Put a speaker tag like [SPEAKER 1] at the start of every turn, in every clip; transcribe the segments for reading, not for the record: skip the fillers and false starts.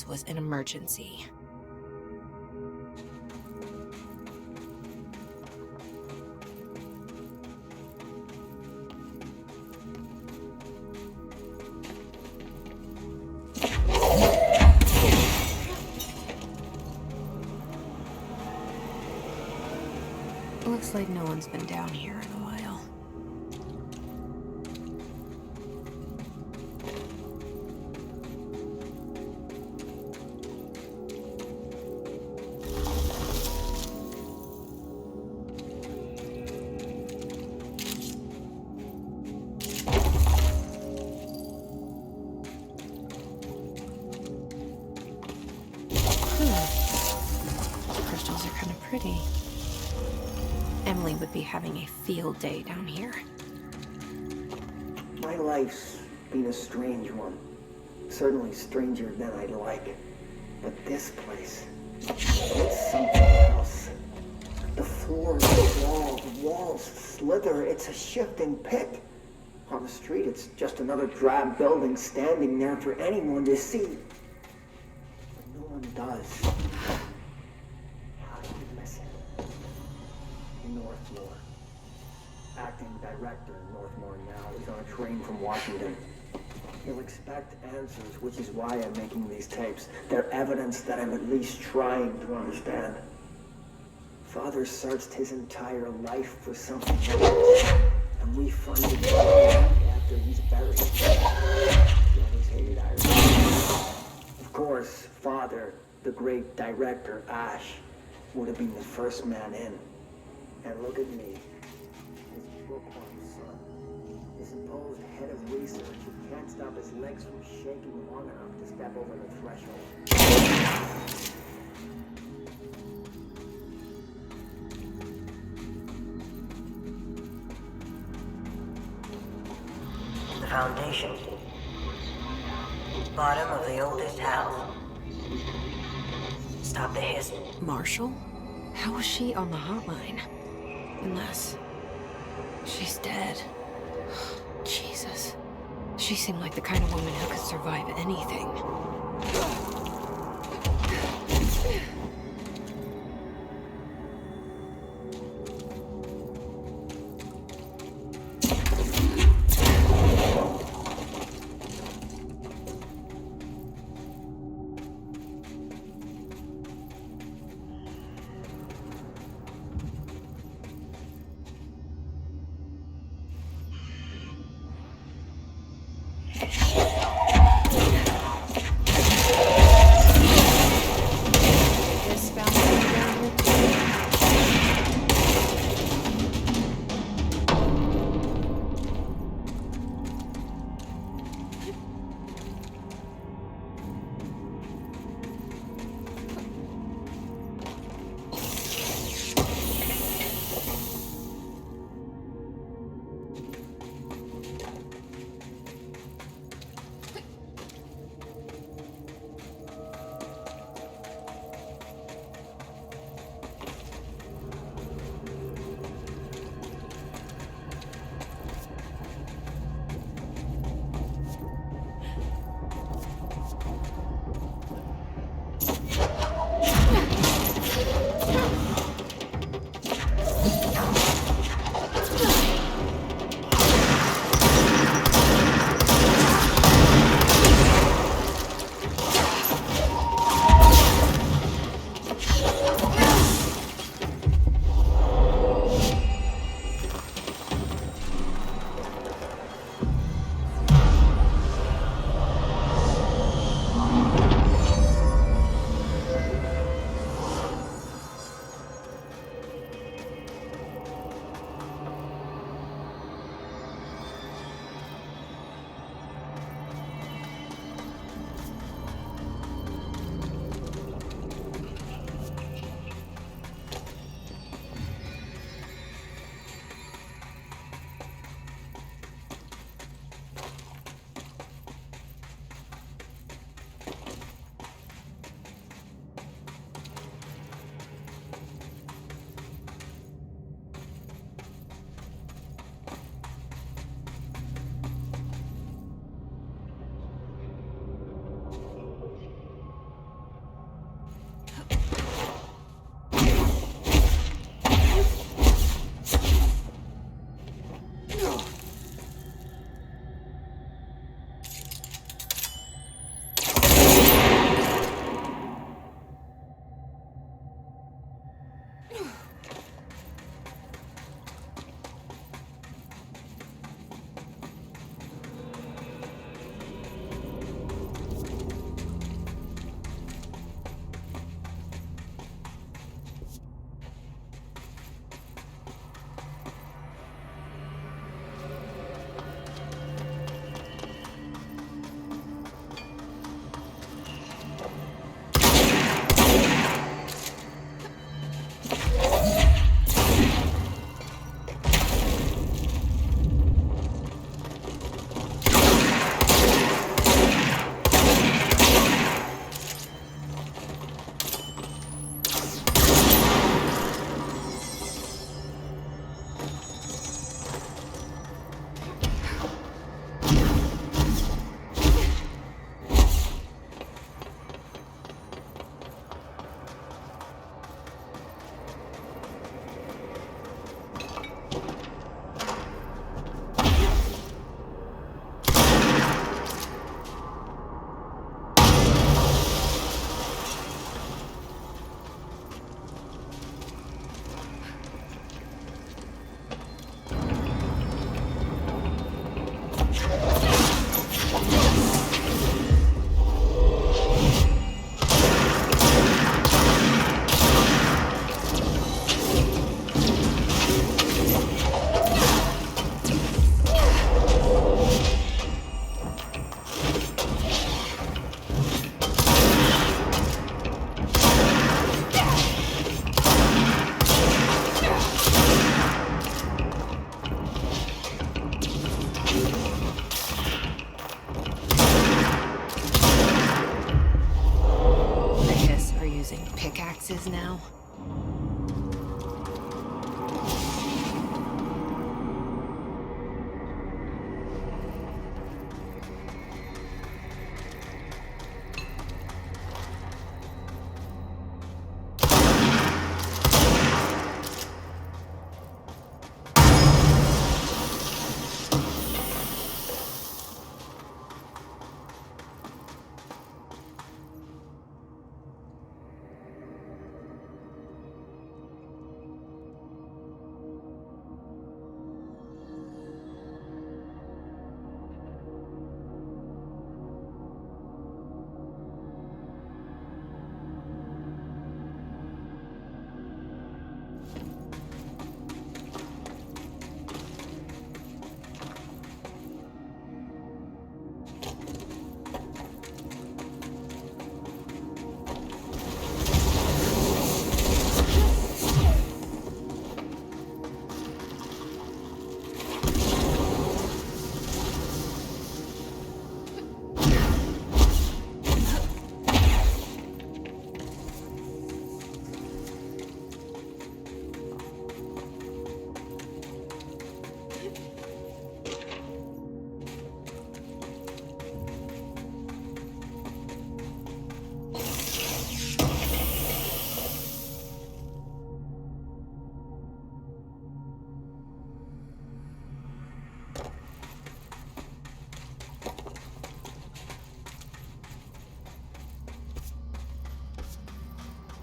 [SPEAKER 1] this was an emergency. Looks like no one's been down here in a while. Crystals are kind of pretty. Emily would be having a field day down here.
[SPEAKER 2] My life's been a strange one. Certainly stranger than I'd like. But this place, it's something else. The floor, the walls slither. It's a shifting pit. On the street, it's just another drab building standing there for anyone to see. But no one does. How do you miss it? Northmoor. Acting director in Northmoor now is on a train from Washington. He'll expect answers, which is why I'm making these tapes. They're evidence that I'm at least trying to understand. Father searched his entire life for something, and we find it after he's buried. He always hated Ireland. Of course, Father, the great director, Ash, would have been the first man in. And look at me, his bookworm son, his supposed head of research who can't stop his legs from shaking long enough to step over the threshold.
[SPEAKER 3] The foundation. Bottom of the oldest house. Stop the hiss.
[SPEAKER 1] Marshall? How was she on the hotline? Unless she's dead. Jesus. She seemed like the kind of woman who could survive anything. senses now.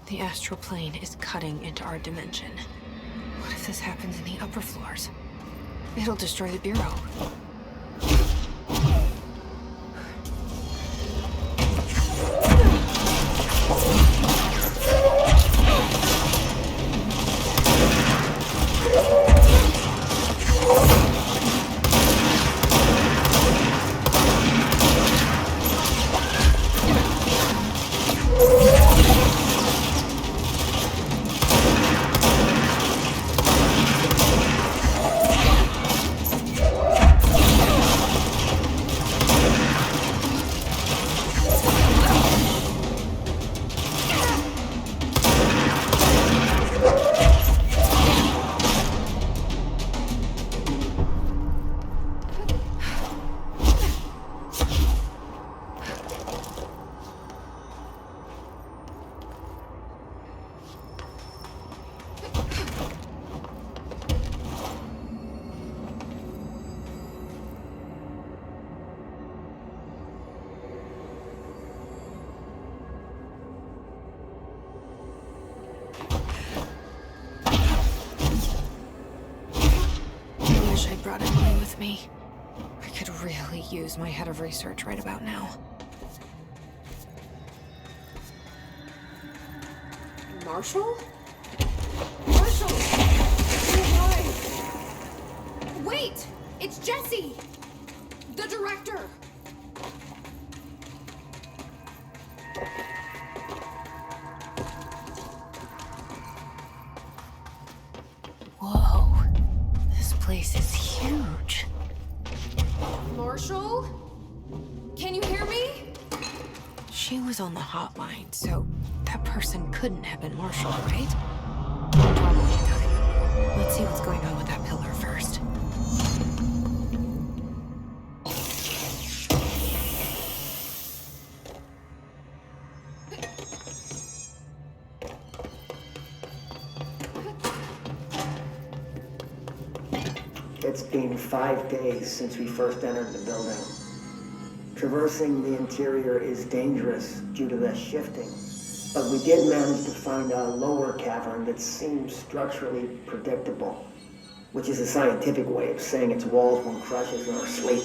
[SPEAKER 1] The astral plane is cutting into our dimension. What if this happens in the upper floors? It'll destroy the Bureau. Brought Emily with me. I could really use my head of research right about now. Marshall? Marshall! You're alive! Wait! It's Jesse! The director! Whoa. This place is huge. Marshall? Can you hear me? She was on the hotline, so that person couldn't have been Marshall, right? Probably time. Let's see what's going on with that pillar first.
[SPEAKER 2] It's been 5 days since we first entered the building. Traversing the interior is dangerous due to the shifting, but we did manage to find a lower cavern that seems structurally predictable, which is a scientific way of saying its walls won't crush us in our sleep.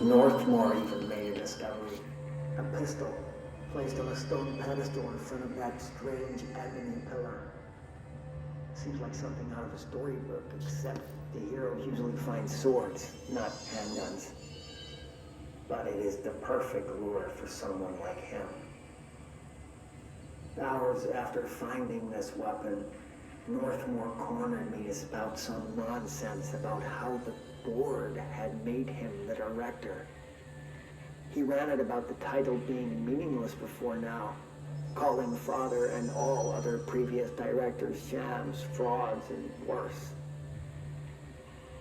[SPEAKER 2] Northmoor even made a discovery. A pistol placed on a stone pedestal in front of that strange ebony pillar. Seems like something out of a storybook, except the heroes usually find swords, not handguns. But it is the perfect lure for someone like him. Hours after finding this weapon, Northmoor cornered me to spout some nonsense about how the board had made him the director. He ranted about the title being meaningless before now, calling Father and all other previous directors shams, frauds, and worse.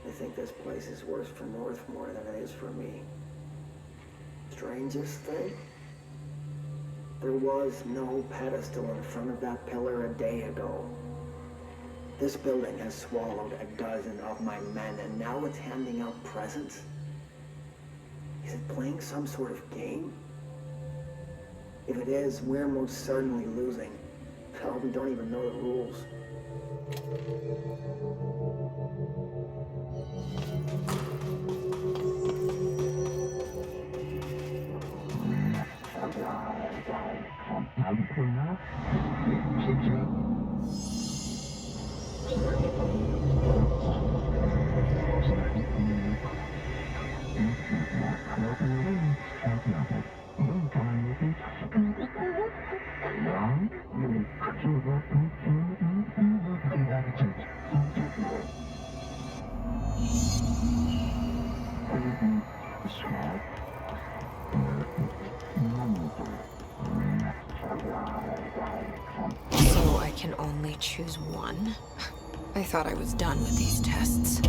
[SPEAKER 2] I think this place is worse for Northmoor than it is for me. Strangest thing? There was no pedestal in front of that pillar a day ago. This building has swallowed a dozen of my men, and now it's handing out presents? Is it playing some sort of game? If it is, we're most certainly losing. Hell, we don't even know the rules.
[SPEAKER 1] So I can only choose one? I thought I was done with these tests.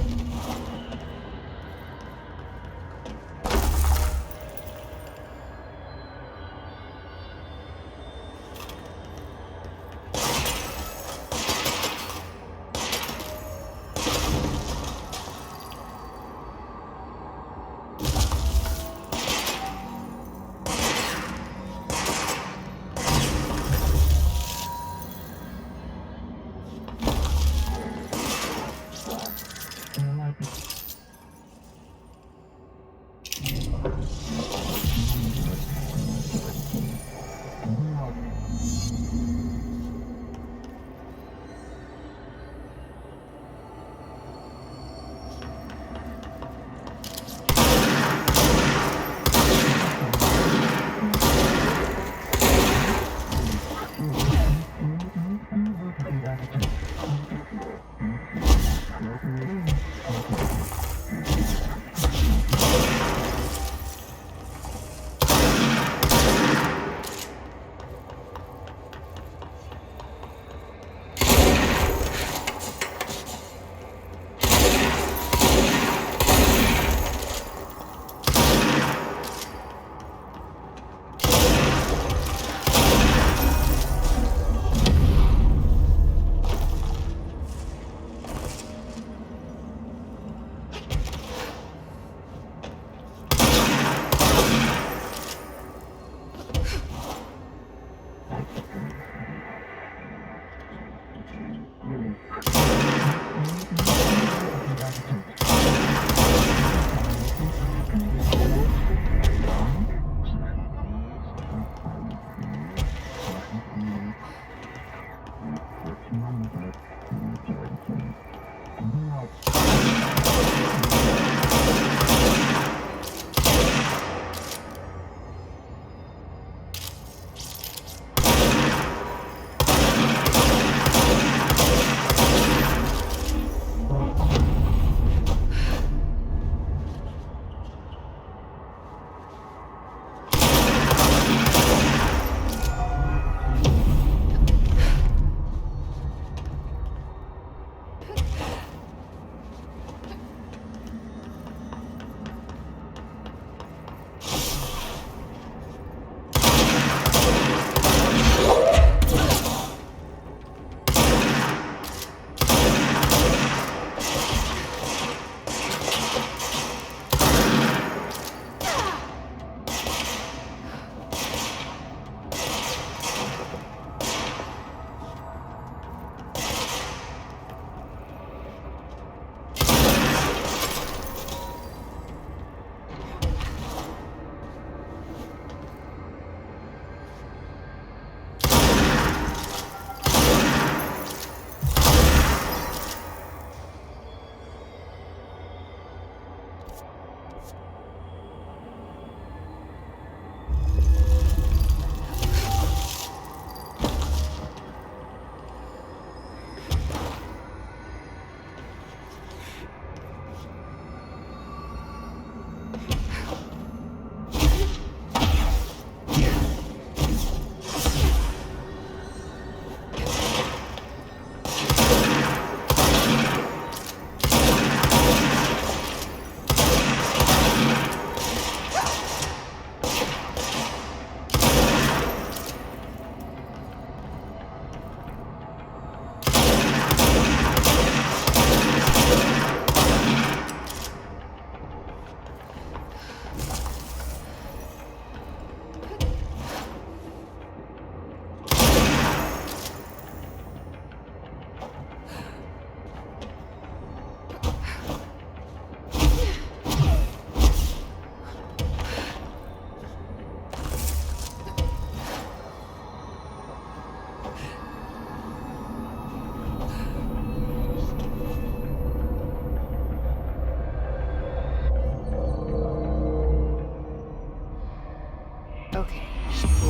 [SPEAKER 1] Okay,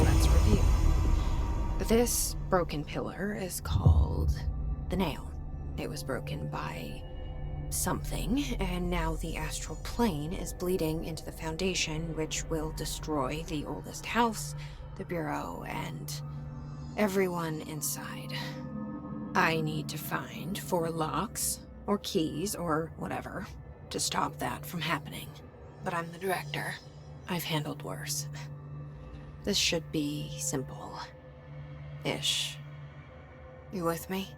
[SPEAKER 1] let's review. This broken pillar is called the Nail. It was broken by something, and now the astral plane is bleeding into the foundation, which will destroy the oldest house, the bureau, and everyone inside. I need to find 4 locks, or keys, or whatever, to stop that from happening. But I'm the director. I've handled worse. This should be simple. Ish. You with me?